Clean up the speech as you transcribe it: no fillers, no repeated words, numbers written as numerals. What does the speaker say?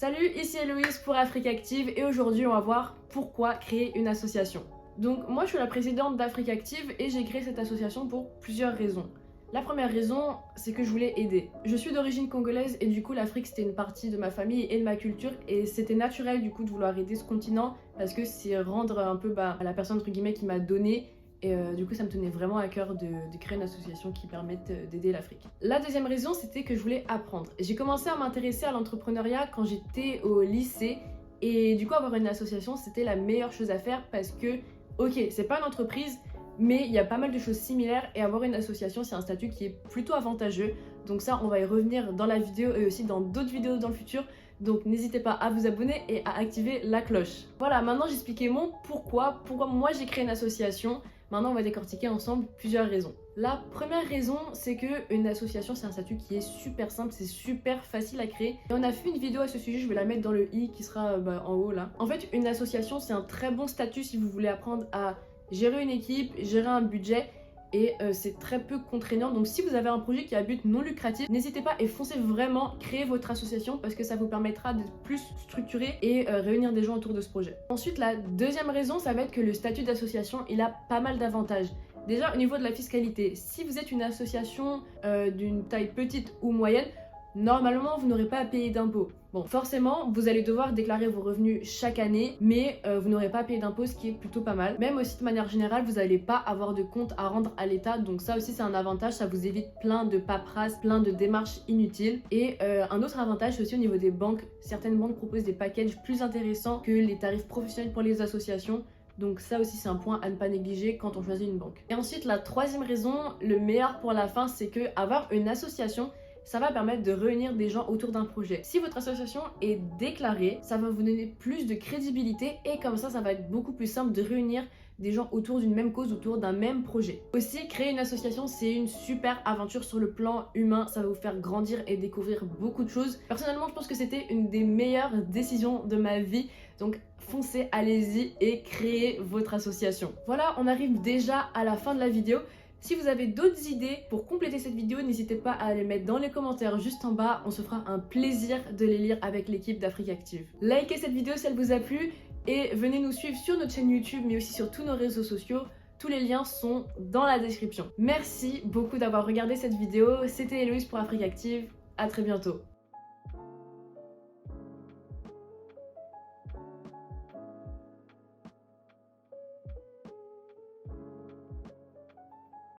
Salut, ici Héloïse pour Afrique Active et aujourd'hui on va voir pourquoi créer une association. Donc moi je suis la présidente d'Afrique Active et j'ai créé cette association pour plusieurs raisons. La première raison, c'est que je voulais aider. Je suis d'origine congolaise et du coup l'Afrique c'était une partie de ma famille et de ma culture et c'était naturel du coup de vouloir aider ce continent parce que c'est rendre un peu à la personne entre guillemets qui m'a donné. Et du coup ça me tenait vraiment à cœur de créer une association qui permette d'aider l'Afrique. La deuxième raison c'était que je voulais apprendre. J'ai commencé à m'intéresser à l'entrepreneuriat quand j'étais au lycée et du coup avoir une association c'était la meilleure chose à faire parce que ok c'est pas une entreprise mais il y a pas mal de choses similaires et avoir une association c'est un statut qui est plutôt avantageux. Donc ça on va y revenir dans la vidéo et aussi dans d'autres vidéos dans le futur. Donc n'hésitez pas à vous abonner et à activer la cloche. Voilà, maintenant j'ai expliqué mon pourquoi moi j'ai créé une association. Maintenant, on va décortiquer ensemble plusieurs raisons. La première raison, c'est qu'une association, c'est un statut qui est super simple, c'est super facile à créer. Et on a fait une vidéo à ce sujet, je vais la mettre dans le i qui sera en haut là. En fait, une association, c'est un très bon statut si vous voulez apprendre à gérer une équipe, gérer un budget. Et c'est très peu contraignant, donc si vous avez un projet qui a but non lucratif, n'hésitez pas et foncez vraiment, créer votre association parce que ça vous permettra d'être plus structuré et réunir des gens autour de ce projet. Ensuite, la deuxième raison, ça va être que le statut d'association, il a pas mal d'avantages. Déjà au niveau de la fiscalité, si vous êtes une association d'une taille petite ou moyenne, normalement vous n'aurez pas à payer d'impôts. Bon, forcément, vous allez devoir déclarer vos revenus chaque année, mais vous n'aurez pas à payer d'impôts, ce qui est plutôt pas mal. Même aussi de manière générale, vous n'allez pas avoir de compte à rendre à l'État, donc ça aussi c'est un avantage, ça vous évite plein de paperasse, plein de démarches inutiles. Et un autre avantage, c'est aussi au niveau des banques. Certaines banques proposent des packages plus intéressants que les tarifs professionnels pour les associations. Donc ça aussi c'est un point à ne pas négliger quand on choisit une banque. Et ensuite la troisième raison, le meilleur pour la fin, c'est que avoir une association, ça va permettre de réunir des gens autour d'un projet. Si votre association est déclarée, ça va vous donner plus de crédibilité et comme ça va être beaucoup plus simple de réunir des gens autour d'une même cause, autour d'un même projet. Aussi, créer une association, c'est une super aventure sur le plan humain. Ça va vous faire grandir et découvrir beaucoup de choses. Personnellement, je pense que c'était une des meilleures décisions de ma vie. Donc, foncez, allez-y et créez votre association. Voilà, on arrive déjà à la fin de la vidéo. Si vous avez d'autres idées pour compléter cette vidéo, n'hésitez pas à les mettre dans les commentaires juste en bas. On se fera un plaisir de les lire avec l'équipe d'Afrique Active. Likez cette vidéo si elle vous a plu et venez nous suivre sur notre chaîne YouTube mais aussi sur tous nos réseaux sociaux. Tous les liens sont dans la description. Merci beaucoup d'avoir regardé cette vidéo. C'était Héloïse pour Afrique Active. À très bientôt.